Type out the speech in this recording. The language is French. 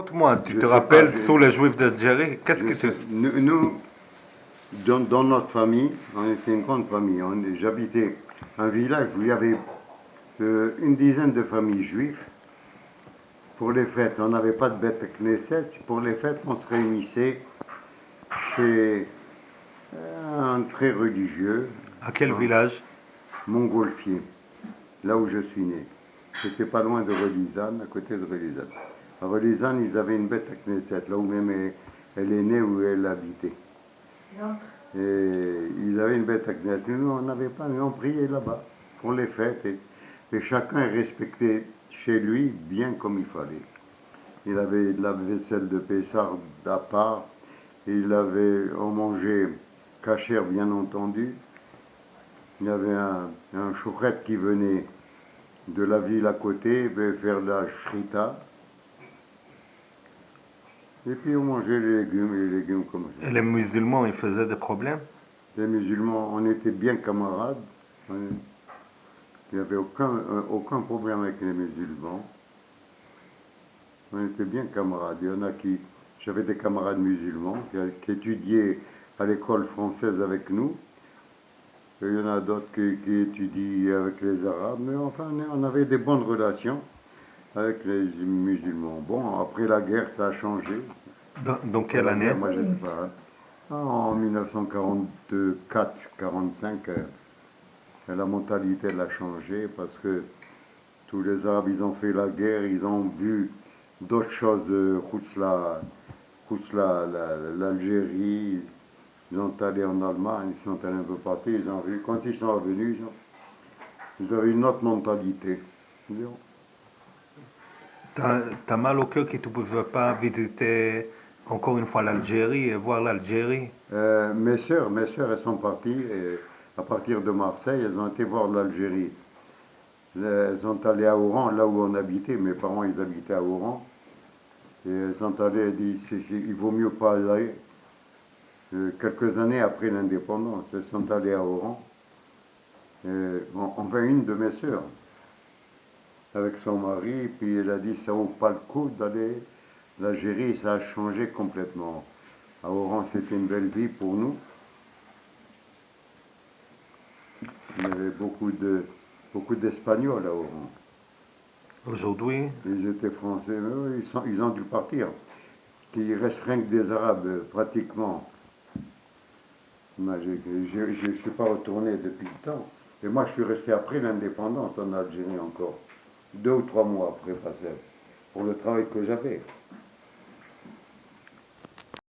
raconte-moi, tu Je te sais pas, rappelles sous les Juifs d'Algérie, qu'est-ce que tu... nous, dans notre famille, on était une grande famille. J'habitais un village où il y avait une dizaine de familles juives. Pour les fêtes, on n'avait pas de bête Knesset. Pour les fêtes, on se réunissait chez un très religieux, À quel un village? montgolfier, là où je suis né. C'était pas loin de Relizane, à côté de Relizane. À Relizane, ils avaient une bête Knesset, là où même elle est née, où elle habitait. Et ils avaient une bête Knesset. Nous, on n'avait pas, nous, on priait là-bas pour les fêtes. Et chacun respectait chez lui bien comme il fallait. Il avait de la vaisselle de Pessard à part. On mangeait cachère, bien entendu. Il y avait un chouchrette qui venait de la ville à côté, il venait faire de la shrita. Et puis on mangeait les légumes comme ça. Et les musulmans, ils faisaient des problèmes? Les musulmans, on était bien camarades. Il n'y avait aucun problème avec les musulmans. On était bien camarades. Il y en a qui. J'avais des camarades musulmans qui étudiaient à l'école française avec nous. Et il y en a d'autres qui étudient avec les Arabes. Mais enfin, on avait des bonnes relations avec les musulmans. Bon, après la guerre, ça a changé. Dans Après quelle la année? guerre, moi j'étais pas. En 1944-45, la mentalité elle a changé parce que tous les Arabes, ils ont fait la guerre, ils ont vu d'autres choses, l'Algérie, ils sont allés en Allemagne, ils sont allés un peu partout, ils ont vu, quand ils sont revenus, ils avaient une autre mentalité. T'as mal au cœur que tu ne pouvais pas visiter encore une fois l'Algérie et voir l'Algérie. Mes sœurs, elles sont parties et à partir de Marseille, elles ont été voir l'Algérie. Elles sont allées à Oran, là où on habitait. Mes parents, ils habitaient à Oran. Et elles sont allées, elles disent, il vaut mieux pas aller. Quelques années après l'indépendance, elles sont allées à Oran. Enfin, une de mes sœurs, avec son mari, puis elle a dit, ça vaut pas le coup d'aller. L'Algérie, ça a changé complètement. À Oran, c'était une belle vie pour nous. Il y avait beaucoup d'Espagnols à Oran. Aujourd'hui, Ils étaient français, mais eux, ils ont dû partir. Il reste rien que des Arabes, pratiquement. Moi, je ne suis pas retourné depuis le temps. Et moi, je suis resté après l'indépendance en Algérie encore. 2 ou 3 mois après passer, pour le travail que j'avais.